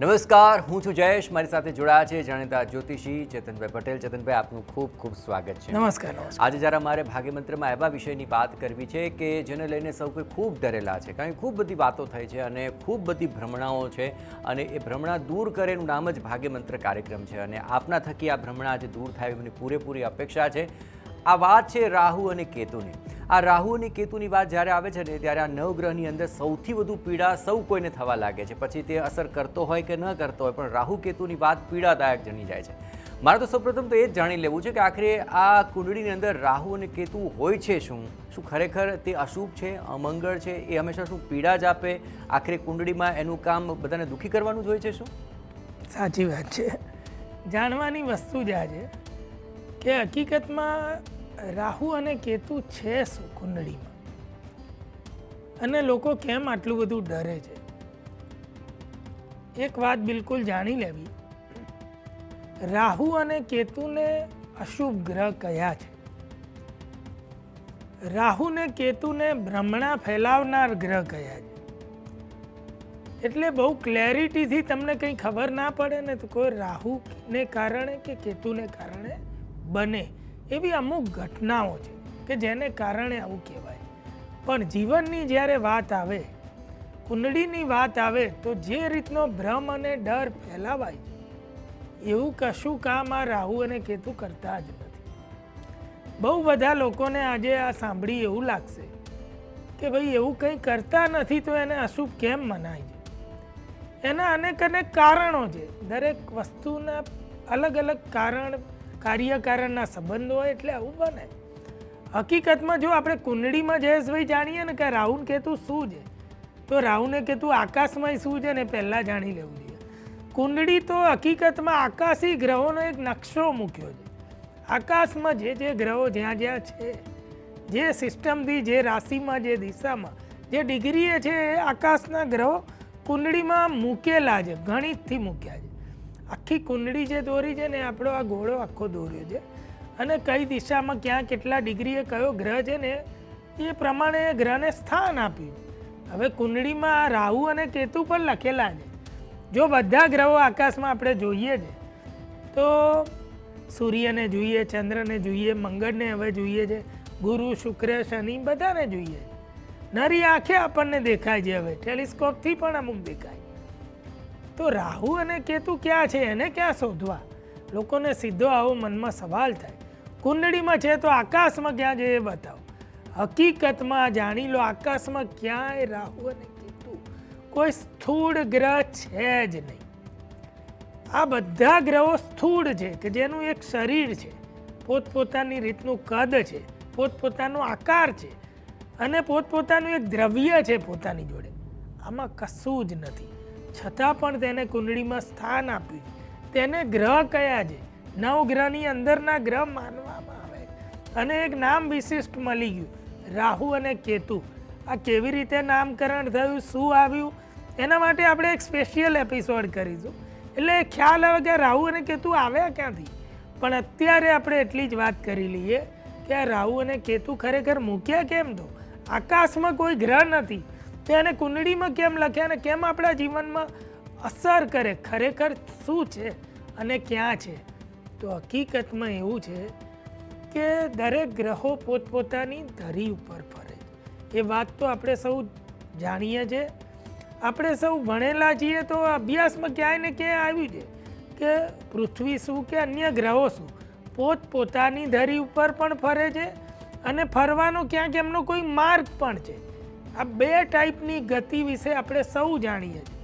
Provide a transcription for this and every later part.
નમસ્કાર, હું છું જયેશ. મારી સાથે જોડાયા છે જાણીતા જ્યોતિષી ચેતનભાઈ પટેલ. ચેતનભાઈ, આપનું ખૂબ ખૂબ સ્વાગત છે. નમસ્કાર. આજે જરા મારે ભાગ્યમંત્રમાં એવા વિષયની વાત કરવી છે કે જેને લઈને સૌ કોઈ ખૂબ ડરેલા છે, કારણ કે ખૂબ બધી વાતો થઈ છે અને ખૂબ બધી ભ્રમણાઓ છે, અને એ ભ્રમણા દૂર કરે એનું નામ જ ભાગ્યમંત્ર કાર્યક્રમ છે. અને આપના થકી આ ભ્રમણા આજે દૂર થાય એવી મને પૂરેપૂરી અપેક્ષા છે. આ વાત છે રાહુ અને કેતુની. આ રાહુ અને કેતુની વાત જ્યારે આવે છે ને, ત્યારે આ નવગ્રહની અંદર સૌથી વધુ પીડા સૌ કોઈને થવા લાગે છે. પછી તે અસર કરતો હોય કે ન કરતો હોય, પણ રાહુ કેતુની વાત પીડાદાયક જણી જાય છે. મારે તો સૌપ્રથમ તો એ જ જાણી લેવું છે કે આખરે આ કુંડળીની અંદર રાહુ અને કેતુ હોય છે શું ખરેખર તે અશુભ છે, અમંગળ છે? એ હંમેશા શું પીડા જ આપે? આખરે કુંડળીમાં એનું કામ બધાને દુઃખી કરવાનું જ હોય છે શું? સાચી વાત છે. જાણવાની વસ્તુ જ આ છે કે હકીકતમાં રાહુ અને કેતુ છે શું કુંડળીમાં, અને લોકો કેમ આટલું બધું ડરે છે. એક વાત બિલકુલ જાણી લેવી, રાહુ અને કેતુને અશુભ ગ્રહ કયા છે. રાહુ ને કેતુને ભ્રમણા ફેલાવનાર ગ્રહ કયા છે. એટલે બહુ ક્લેરિટીથી તમને કંઈ ખબર ના પડે ને તો કોઈ રાહુને કારણે કે કેતુને કારણે બને એવી અમુક ઘટનાઓ છે કે જેને કારણે આવું કહેવાય. પણ જીવનની જ્યારે વાત આવે, કુંડળીની વાત આવે, તો જે રીતનો ભ્રમ અને ડર ફેલાવાય એવું કશું કામ આ રાહુ અને કેતુ કરતા જ નથી. બહુ બધા લોકોને આજે આ સાંભળી એવું લાગશે કે ભાઈ એવું કંઈ કરતા નથી તો એને અશુભ કેમ મનાય છે. એના અનેક અનેક કારણો છે. દરેક વસ્તુના અલગ અલગ કાર્યકારણના સંબંધો હોય એટલે આવું બને. હકીકતમાં જો આપણે કુંડળીમાં જયેશભાઈ જાણીએ ને કે રાહુ ને કેતુ શું છે, તો રાહુ ને કેતુ આકાશમાં શું છે ને પહેલાં જાણી લેવું જોઈએ. કુંડળી તો હકીકતમાં આકાશી ગ્રહોનો એક નકશો મૂક્યો છે. આકાશમાં જે ગ્રહો જ્યાં જ્યાં છે, જે સિસ્ટમથી, જે રાશિમાં, જે દિશામાં, જે ડિગ્રીએ છે, એ આકાશના ગ્રહો કુંડળીમાં મૂકેલા છે, ગણિતથી મૂક્યા છે. આખી કુંડળી જે દોરી છે ને, આપણો આ ઘોડો આખો દોર્યો છે, અને કઈ દિશામાં ક્યાં કેટલા ડિગ્રીએ કયો ગ્રહ છે ને એ પ્રમાણે એ ગ્રહને સ્થાન આપ્યું. હવે કુંડળીમાં રાહુ અને કેતુ પણ લખેલા છે. જો બધા ગ્રહો આકાશમાં આપણે જોઈએ છે તો સૂર્યને જોઈએ, ચંદ્રને જોઈએ, મંગળને હવે જોઈએ છે, ગુરુ, શુક્ર, શનિ બધાને જોઈએ. નરી આંખે આપણને દેખાય છે, હવે ટેલિસ્કોપથી પણ અમુક દેખાય. તો રાહુ અને કેતુ ક્યાં છે, એને ક્યાં શોધવા? લોકોને સીધો આવો મનમાં સવાલ થાય. કુંડળીમાં છે તો આકાશમાં ક્યાં છે એ બતાવો. હકીકતમાં જાણી લો, આકાશમાં ક્યાંય રાહુ અને કેતુ કોઈ સ્થૂળ ગ્રહ છે જ નહીં. આ બધા ગ્રહો સ્થૂળ છે કે જેનું એક શરીર છે, પોતપોતાની રીતનું કદ છે, પોતપોતાનો આકાર છે, અને પોતપોતાનું એક દ્રવ્ય છે પોતાની જોડે. આમાં કશું જ નથી. છતાં પણ તેને કુંડળીમાં સ્થાન આપ્યું. તેને ગ્રહ કયા છે, નવગ્રહની અંદરના ગ્રહ માનવામાં આવે, અને એક નામ વિશિષ્ટ મળી ગયું, રાહુ અને કેતુ. આ કેવી રીતે નામકરણ થયું, શું આવ્યું, એના માટે આપણે એક સ્પેશિયલ એપિસોડ કરીશું. એટલે ખ્યાલ આવે કે રાહુ અને કેતુ આવ્યા ક્યાંથી. પણ અત્યારે આપણે એટલી જ વાત કરી લઈએ કે આ રાહુ અને કેતુ ખરેખર મૂક્યા કેમ? તો આકાશમાં કોઈ ગ્રહ નથી, તેને કુંડળીમાં કેમ લખ્યા અને કેમ આપણા જીવનમાં અસર કરે, ખરેખર શું છે અને ક્યાં છે? તો હકીકતમાં એવું છે કે દરેક ગ્રહો પોતપોતાની ધરી ઉપર ફરે. એ વાત તો આપણે સૌ જાણીએ છીએ. આપણે સૌ ભણેલા છીએ તો અભ્યાસમાં ક્યાંય ને ક્યાંય આવ્યું છે કે પૃથ્વી શું કે અન્ય ગ્રહો શું પોતપોતાની ધરી ઉપર પણ ફરે છે, અને ફરવાનો ક્યાંક એમનો કોઈ માર્ગ પણ છે. આ બે ટાઈપની ગતિ વિશે આપણે સૌ જાણીએ છીએ.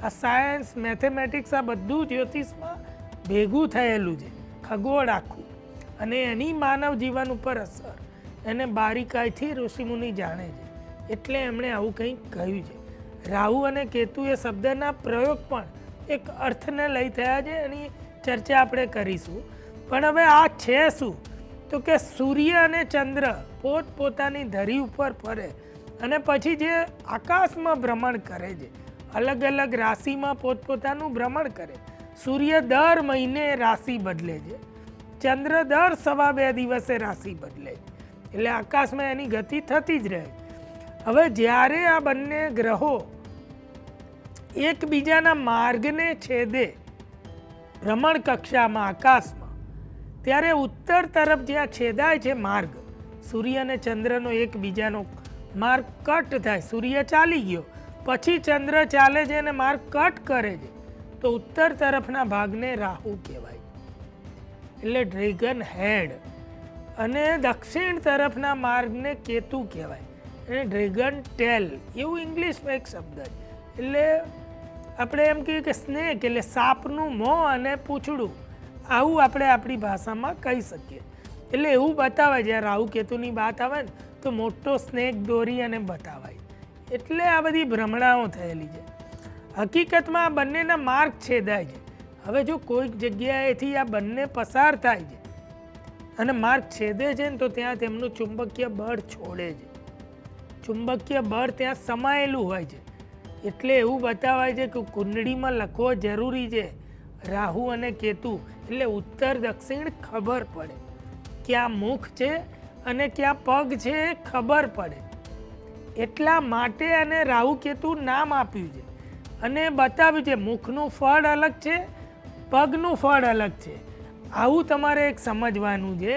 આ સાયન્સ, મેથેમેટિક્સ, આ બધું જ્યોતિષમાં ભેગું થયેલું છે, ખગોળ આખું, અને એની માનવ જીવન ઉપર અસર એને બારીકાઈથી ઋષિમુનિ જાણે છે. એટલે એમણે આવું કંઈક કહ્યું છે. રાહુ અને કેતુ એ શબ્દના પ્રયોગ પણ એક અર્થને લઈ થયા છે, એની ચર્ચા આપણે કરીશું. પણ હવે આ છે શું? તો કે સૂર્ય અને ચંદ્ર પોતપોતાની ધરી ઉપર ફરે, અને પછી જે આકાશમાં ભ્રમણ કરે છે, અલગ અલગ રાશિમાં પોતપોતાનું ભ્રમણ કરે. સૂર્ય દર મહિને રાશિ બદલે છે, ચંદ્ર દર 2.5 દિવસે રાશિ બદલે છે. એટલે આકાશમાં એની ગતિ થતી જ રહે. હવે જ્યારે આ બંને ગ્રહો એકબીજાના માર્ગને છેદે ભ્રમણ કક્ષામાં આકાશમાં, ત્યારે ઉત્તર તરફ જ્યાં છેદાય છે માર્ગ, સૂર્ય અને ચંદ્રનો એકબીજાનો માર્ગ કટ થાય, સૂર્ય ચાલી ગયો પછી ચંદ્ર ચાલે છે અને માર્ગ કટ કરે છે, તો ઉત્તર તરફના ભાગને રાહુ કહેવાય, એટલે ડ્રેગન હેડ. અને દક્ષિણ તરફના માર્ગને કેતુ કહેવાય, અને ડ્રેગન ટેલ, એવું ઇંગ્લિશમાં એક શબ્દ છે. એટલે આપણે એમ કહીએ કે સ્નેક એટલે સાપનું મોં અને પૂંછડું, આવું આપણે આપણી ભાષામાં કહી શકીએ. એટલે એવું બતાવાય, જ્યાં રાહુ કેતુની વાત આવે ને તો મોટો સ્નેક દોરી અને બતાવાય. એટલે આ બધી ભ્રમણાઓ થયેલી છે. હકીકતમાં આ બંનેના માર્ગ છેદાય છે. હવે જો કોઈક જગ્યાએથી આ બંને પસાર થાય છે અને માર્ગ છેદે છે ને, તો ત્યાં તેમનું ચુંબકીય બળ છોડે છે. ચુંબકીય બળ ત્યાં સમાયેલું હોય છે. એટલે એવું બતાવાય છે કે કુંડળીમાં લખવો જરૂરી છે રાહુ અને કેતુ, એટલે ઉત્તર દક્ષિણ ખબર પડે, ક્યાં મુખ છે અને ક્યાં પગ છે એ ખબર પડે. એટલા માટે આને રાહુ કેતુ નામ આપ્યું છે અને બતાવ્યું છે મુખનું ફળ અલગ છે, પગનું ફળ અલગ છે. આવું તમારે એક સમજવાનું છે.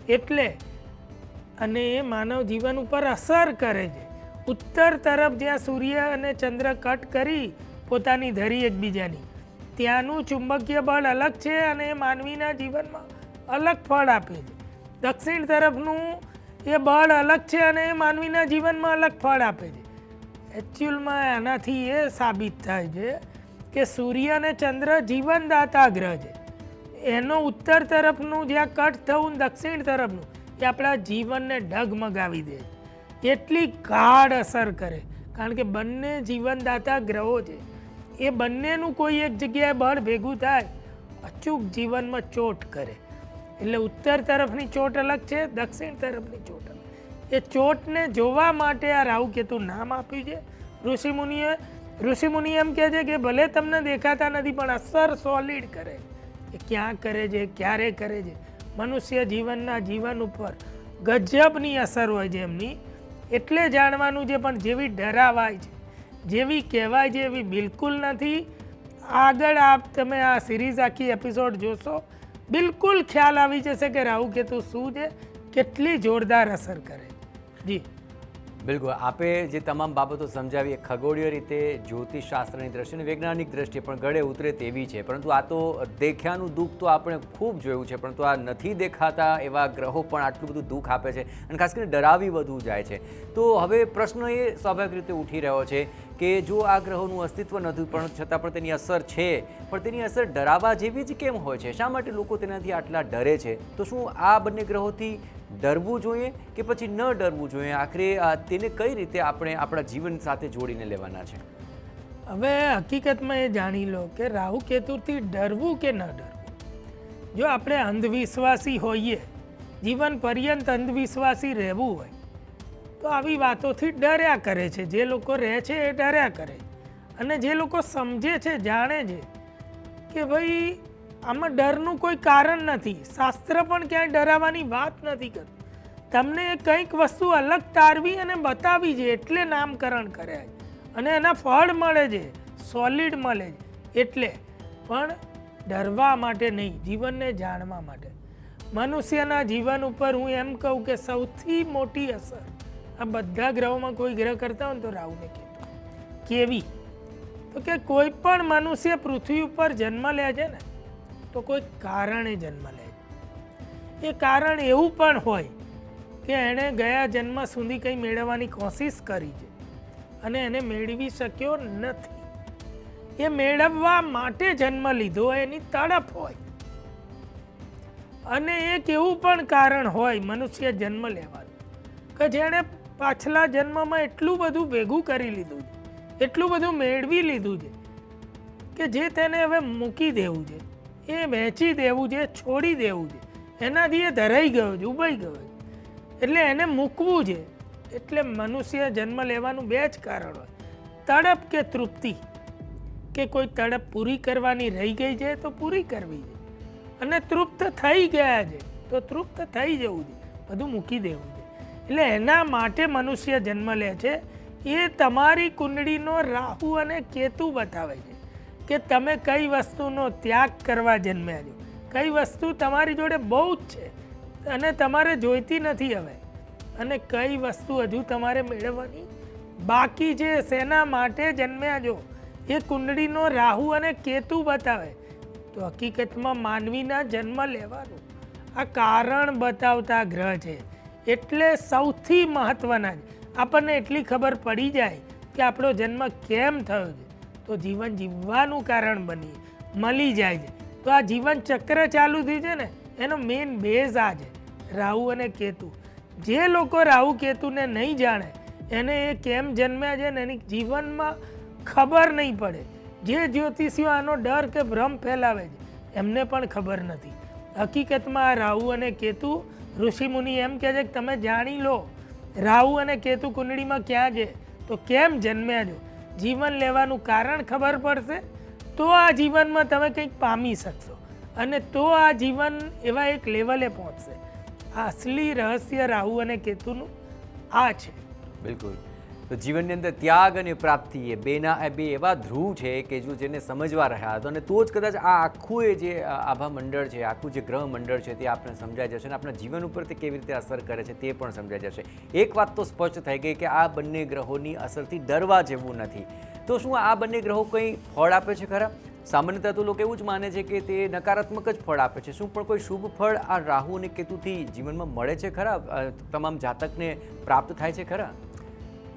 એટલે અને એ માનવ જીવન ઉપર અસર કરે છે. ઉત્તર તરફ જ્યાં સૂર્ય અને ચંદ્ર કટ કરી પોતાની ધરી એકબીજાની, ત્યાંનું ચુંબકીય બળ અલગ છે અને એ માનવીના જીવનમાં અલગ ફળ આપે છે. દક્ષિણ તરફનું એ બળ અલગ છે અને એ માનવીના જીવનમાં અલગ ફળ આપે છે. એકચ્યુઅલમાં આનાથી એ સાબિત થાય છે કે સૂર્ય અને ચંદ્ર જીવનદાતા ગ્રહ છે. એનો ઉત્તર તરફનું જ્યાં કટ થવું, દક્ષિણ તરફનું, એ આપણા જીવનને ડગમગાવી દે, એટલી ગાઢ અસર કરે. કારણ કે બંને જીવનદાતા ગ્રહો છે. એ બંનેનું કોઈ એક જગ્યાએ બળ ભેગું થાય, અચૂક જીવનમાં ચોટ કરે. એટલે ઉત્તર તરફની ચોટ અલગ છે, દક્ષિણ તરફની ચોટ અલગ. એ ચોટને જોવા માટે આ રાહુ કેતુ નામ આપ્યું છે ઋષિમુનિ એમ કહે છે કે ભલે તમને દેખાતા નથી પણ અસર સોલિડ કરે. એ ક્યાં કરે છે, ક્યારે કરે છે, મનુષ્ય જીવનના જીવન ઉપર ગજબની અસર હોય છે એમની. એટલે જાણવાનું છે. પણ જેવી ડરાવાય છે, જેવી કહેવાય છે એવી બિલકુલ નથી. આગળ તમે આ સિરીઝ આખી એપિસોડ જોશો, બિલકુલ ખ્યાલ આવી જશે કે રાહુ કેતુ શું છે, કેટલી જોરદાર અસર કરે. જી બિલકુલ, આપે જે તમામ બાબતો સમજાવી એ ખગોળીય રીતે, જ્યોતિષશાસ્ત્રની દ્રષ્ટિએ, વેજ્ઞાનિક દ્રષ્ટિએ પણ ગળે ઉતરે તેવી છે. પરંતુ આ તો દેખ્યાનું દુઃખ તો આપણે ખૂબ જોયું છે, પરંતુ આ નથી દેખાતા એવા ગ્રહો પણ આટલું બધું દુઃખ આપે છે અને ખાસ કરીને ડરાવી વધુ જાય છે. તો હવે પ્રશ્ન એ સ્વાભાવિક રીતે ઉઠી રહ્યો છે કે જો આ ગ્રહોનું અસ્તિત્વ નથી પણ છતાં પણ તેની અસર છે, પણ તેની અસર ડરાવા જેવી જ કેમ હોય છે? શા માટે લોકો તેનાથી આટલા ડરે છે? તો શું આ બંને ગ્રહોથી ડરવું જોઈએ કે પછી ન ડરવું જોઈએ? આખરે તેને કઈ રીતે આપણે આપણા જીવન સાથે જોડીને લેવાના છે? હવે હકીકતમાં એ જાણી લો કે રાહુ કેતુથી ડરવું કે ન ડરવું. જો આપણે અંધવિશ્વાસી હોઈએ, જીવન પર્યંત અંધવિશ્વાસી રહેવું હોય, તો આવી વાતોથી ડર્યા કરે છે. જે લોકો રહે છે એ ડર્યા કરે. અને જે લોકો સમજે છે, જાણે છે કે ભાઈ આમાં ડરનું કોઈ કારણ નથી, શાસ્ત્ર પણ ક્યાંય ડરાવવાની વાત નથી કરતું, તમને કંઈક વસ્તુ અલગ તારવી અને બતાવી છે એટલે નામકરણ કર્યા છે અને એના ફળ મળે છે, સોલિડ મળે છે. એટલે પણ ડરવા માટે નહીં, જીવનને જાણવા માટે. મનુષ્યના જીવન ઉપર હું એમ કહું કે સૌથી મોટી અસર આ બધા ગ્રહોમાં કોઈ ગ્રહ કરતા હોય ને તો રાહુને કેતુ. કેવી? તો કે કોઈ પણ મનુષ્ય પૃથ્વી ઉપર જન્મ લે છે ને તો કોઈ કારણે જન્મ લે છે. એ કારણ એવું પણ હોય કે એણે ગયા જન્મ સુધી કંઈ મેળવવાની કોશિશ કરી છે અને એને મેળવી શક્યો નથી. એ મેળવવા માટે જન્મ લીધો એની તડપ હોય. અને એક એવું પણ કારણ હોય મનુષ્ય જન્મ લેવાનું કે જેણે પાછલા જન્મમાં એટલું બધું ભેગું કરી લીધું છે, એટલું બધું મેળવી લીધું છે કે જે તેને હવે મૂકી દેવું છે, એ વહેંચી દેવું છે, છોડી દેવું છે. એનાથી એ ધરાઈ ગયો છે, ઉભાઈ ગયો છે, એટલે એને મૂકવું છે. એટલે મનુષ્ય જન્મ લેવાનું બે જ કારણ હોય, તડપ કે તૃપ્તિ. કે કોઈ તડપ પૂરી કરવાની રહી ગઈ છે તો પૂરી કરવી છે, અને તૃપ્ત થઈ ગયા છે તો તૃપ્ત થઈ જવું છે, બધું મૂકી દેવું છે. એટલે એના માટે મનુષ્ય જન્મ લે છે એ તમારી કુંડળીનો રાહુ અને કેતુ બતાવે છે કે તમે કઈ વસ્તુનો ત્યાગ કરવા જન્મ્યા છો, કઈ વસ્તુ તમારી જોડે બહુ જ છે અને તમારે જોઈતી નથી હવે, અને કઈ વસ્તુ હજુ તમારે મેળવવાની બાકી છે, શેના માટે જન્મ્યા છો એ કુંડળીનો રાહુ અને કેતુ બતાવે. તો હકીકતમાં માનવીના જન્મ લેવાનું આ કારણ બતાવતા ગ્રહ છે. એટલે સૌથી મહત્વના છે, આપણને એટલી ખબર પડી જાય કે આપણો જન્મ કેમ થયો છે તો જીવન જીવવાનું કારણ બની મળી જાય છે. તો આ જીવન ચક્ર ચાલુ થયું છે ને એનો મેઇન બેઝ આ છે, રાહુ અને કેતુ. જે લોકો રાહુ કેતુને નહીં જાણે એને એ કેમ જન્મ્યા છે ને એની જીવનમાં ખબર નહીં પડે. જે જ્યોતિષીઓ આનો ડર કે ભ્રમ ફેલાવે છે એમને પણ ખબર નથી. હકીકતમાં આ રાહુ અને કેતુ ઋષિમુનિ એમ કહે છે કે તમે જાણી લો રાહુ અને કેતુ કુંડળીમાં ક્યાં છે તો કેમ જન્મ્યા છો, જીવન લેવાનું કારણ ખબર પડશે તો આ જીવનમાં તમે કંઈક પામી શકશો અને તો આ જીવન એવા એક લેવલે પહોંચશે. આ અસલી રહસ્ય રાહુ અને કેતુનું આ છે. બિલકુલ. તો જીવનની અંદર ત્યાગ અને પ્રાપ્તિ એ બે એવા ધ્રુવ છે કે જો જેને સમજવા રહ્યા હતો અને તો જ કદાચ આ આખું એ જે આભા મંડળ છે, આખું જે ગ્રહ મંડળ છે તે આપણે સમજાઈ જશે અને આપણા જીવન ઉપર તે કેવી રીતે અસર કરે છે તે પણ સમજાઈ જશે. એક વાત તો સ્પષ્ટ થઈ ગઈ કે આ બંને ગ્રહોની અસરથી ડરવા જેવું નથી. તો શું આ બંને ગ્રહો કંઈ ફળ આપે છે ખરા? સામાન્યતઃ તો લોકો એવું જ માને છે કે તે નકારાત્મક જ ફળ આપે છે. શું પણ કોઈ શુભ ફળ આ રાહુ અને કેતુથી જીવનમાં મળે છે ખરા? તમામ જાતકને પ્રાપ્ત થાય છે ખરા?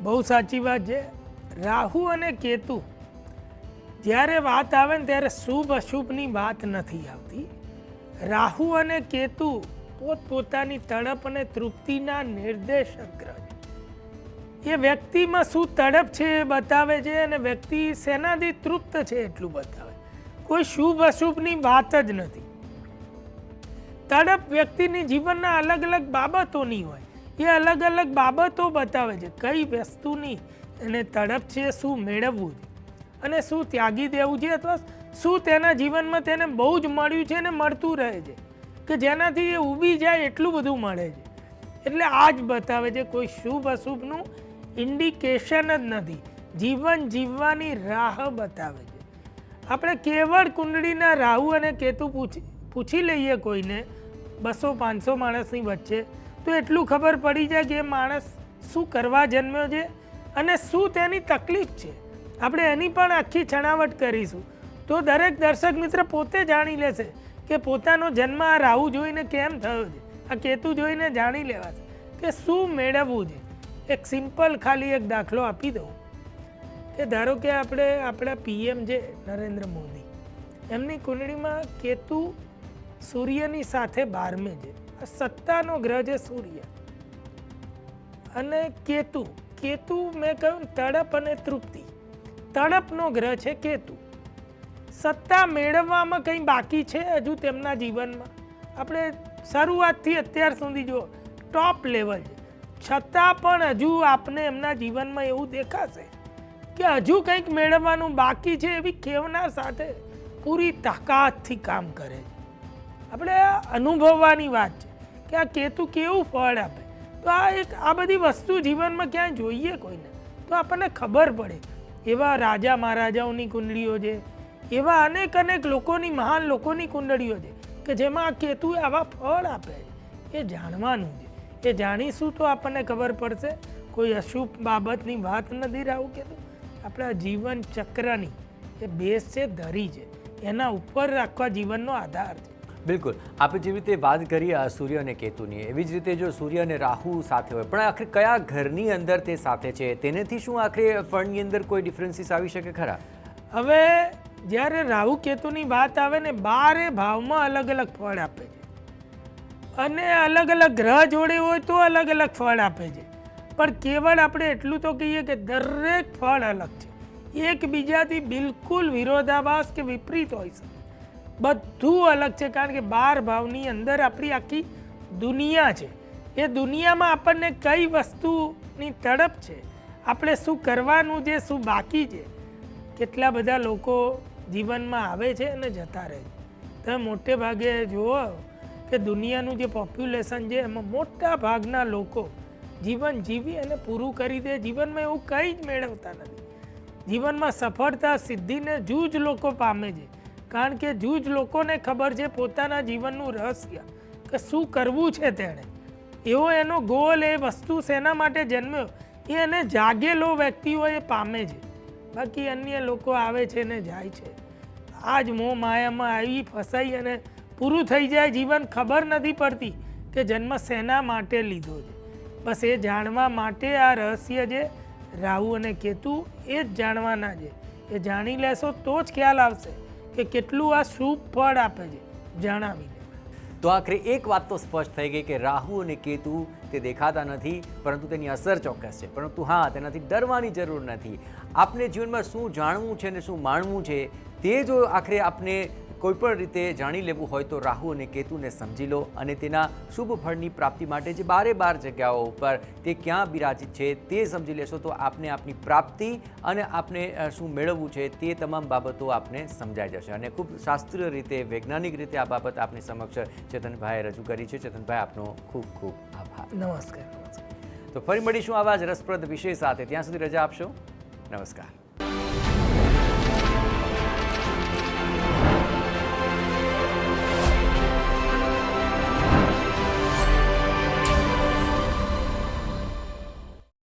બહુ સાચી વાત છે. રાહુ અને કેતુ જ્યારે વાત આવે ને ત્યારે શુભ અશુભની વાત નથી આવતી. રાહુ અને કેતુ પોતપોતાની તડપ અને તૃપ્તિના નિર્દેશક ગ્રહ છે. એ વ્યક્તિમાં શું તડપ છે એ બતાવે છે અને વ્યક્તિ શેનાથી તૃપ્ત છે એટલું બતાવે. કોઈ શુભ અશુભની વાત જ નથી. તડપ વ્યક્તિની જીવનના અલગ અલગ બાબતોની હોય, એ અલગ અલગ બાબતો બતાવે છે કઈ વસ્તુની એને તડપ છે, શું મેળવવું છે અને શું ત્યાગી દેવું છે અથવા શું તેના જીવનમાં તેને બહુ જ મળ્યું છે અને મળતું રહે છે કે જેનાથી એ ઊભી જાય એટલું બધું મળે છે. એટલે આ જ બતાવે છે, કોઈ શુભ અશુભનું ઇન્ડિકેશન જ નથી, જીવન જીવવાની રાહ બતાવે છે. આપણે કેવળ કુંડળીના રાહુ અને કેતુ પૂછી લઈએ કોઈને 200-500 માણસની વચ્ચે તો એટલું ખબર પડી જાય કે એ માણસ શું કરવા જન્મ્યો છે અને શું તેની તકલીફ છે. આપણે એની પણ આખી છણાવટ કરીશું તો દરેક દર્શક મિત્ર પોતે જાણી લેશે કે પોતાનો જન્મ આ રાહુ જોઈને કેમ થયો છે, આ કેતુ જોઈને જાણી લેવાશે કે શું મેળવવું છે. એક સિમ્પલ ખાલી એક દાખલો આપી દઉં કે ધારો કે આપણા PM છે નરેન્દ્ર મોદી, એમની કુંડળીમાં કેતુ સૂર્યની સાથે 12મે છે. સત્તાનો ગ્રહ છે સૂર્ય અને કેતુ. કેતુ મેં કહ્યું તડપ અને તૃપ્તિ, તડપનો ગ્રહ છે કેતુ. સત્તા મેળવવામાં કંઈ બાકી છે હજુ તેમના જીવનમાં? આપણે શરૂઆતથી અત્યાર સુધી જો ટોપ લેવલ છે, છતાં પણ હજુ આપને એમના જીવનમાં એવું દેખાશે કે હજુ કંઈક મેળવવાનું બાકી છે એવી ખેવના સાથે પૂરી તાકાતથી કામ કરે છે. આપણે અનુભવવાની વાત છે કે આ કેતુ કેવું ફળ આપે. તો આ બધી વસ્તુ જીવનમાં ક્યાંય જોઈએ કોઈને તો આપણને ખબર પડે. એવા રાજા મહારાજાઓની કુંડળીઓ છે, એવા અનેક લોકોની મહાન લોકોની કુંડળીઓ છે કે જેમાં આ કેતુ આવા ફળ આપે. એ જાણવાનું છે, એ જાણીશું તો આપણને ખબર પડશે. કોઈ અશુભ બાબતની વાત નથી રાહુ કેતુ. આપણા જીવન ચક્રની એ બેઝ છે, ધરી છે, એના ઉપર આખા જીવનનો આધાર છે. બિલકુલ. આપણે જેવી રીતે વાત કરીએ સૂર્ય અને કેતુની, એવી જ રીતે જો સૂર્ય અને રાહુ સાથે હોય પણ આખરે કયા ઘરની અંદર તે સાથે છે તેનાથી શું આખરે ફળની અંદર કોઈ ડિફરન્સીસ આવી શકે ખરા? હવે જ્યારે રાહુ કેતુની વાત આવે ને 12 ભાવમાં અલગ અલગ ફળ આપે છે અને અલગ અલગ ગ્રહ જોડે હોય તો અલગ અલગ ફળ આપે છે. પણ કેવળ આપણે એટલું તો કહીએ કે દરેક ફળ અલગ છે, એકબીજાથી બિલકુલ વિરોધાભાસ કે વિપરીત હોય છે. બધું અલગ છે કારણ કે 12 ભાવની અંદર આપણી આખી દુનિયા છે. એ દુનિયામાં આપણને કઈ વસ્તુની તડપ છે, આપણે શું કરવાનું છે, શું બાકી છે. કેટલા બધા લોકો જીવનમાં આવે છે અને જતા રહે છે. તમે મોટે ભાગે જુઓ કે દુનિયાનું જે પોપ્યુલેશન છે એમાં મોટા ભાગના લોકો જીવન જીવી અને પૂરું કરી દે. જીવનમાં એવું કંઈ જ મેળવતા નથી. જીવનમાં સફળતા સિદ્ધિને જૂજ લોકો પામે છે, કારણ કે જૂજ લોકોને ખબર છે પોતાના જીવનનું રહસ્ય, કે શું કરવું છે તેણે. એવો એનો ગોલ, એ વસ્તુ શેના માટે જન્મ્યો એ એને જાગેલો વ્યક્તિઓ એ પામે છે. બાકી અન્ય લોકો આવે છે ને જાય છે. આ જ મોહ માયામાં આવી ફસાઈ અને પૂરું થઈ જાય જીવન. ખબર નથી પડતી કે જન્મ શેના માટે લીધો છે. બસ એ જાણવા માટે આ રહસ્ય છે રાહુ અને કેતુ, એ જ જાણવાના છે. એ જાણી લેશો તો જ ખ્યાલ આવશે કે કેટલું આ શુભ ફળ આપે છે જણાવીને. તો આખરે એક વાત તો સ્પષ્ટ થઈ ગઈ કે રાહુ અને કેતુ તે દેખાતા નથી, પરંતુ તેની અસર ચોક્કસ છે. પરંતુ હા, તેનાથી ડરવાની જરૂર નથી. આપને જીવનમાં શું જાણવું છે અને શું માણવું છે તે જો આખરે આપને કોઈ પણ રીતે જાણી લેવું હોય તો રાહુ અને કેતુને સમજી લો, અને તેના શુભ ફળની પ્રાપ્તિ માટે જે 12 જગ્યાઓ ઉપર તે ક્યાં બિરાજિત છે તે સમજી લેશો તો આપને આપની પ્રાપ્તિ અને આપને શું મેળવવું છે તે તમામ બાબતો આપને સમજાઈ જશે. અને ખૂબ શાસ્ત્રીય રીતે, વૈજ્ઞાનિક રીતે આ બાબત આપની સમક્ષ ચેતનભાઈએ રજૂ કરી છે. ચેતનભાઈ, આપનો ખૂબ ખૂબ આભાર. નમસ્કાર. તો ફરી મળીશું આવા જ રસપ્રદ વિષય સાથે. ત્યાં સુધી રજા આપશો. નમસ્કાર.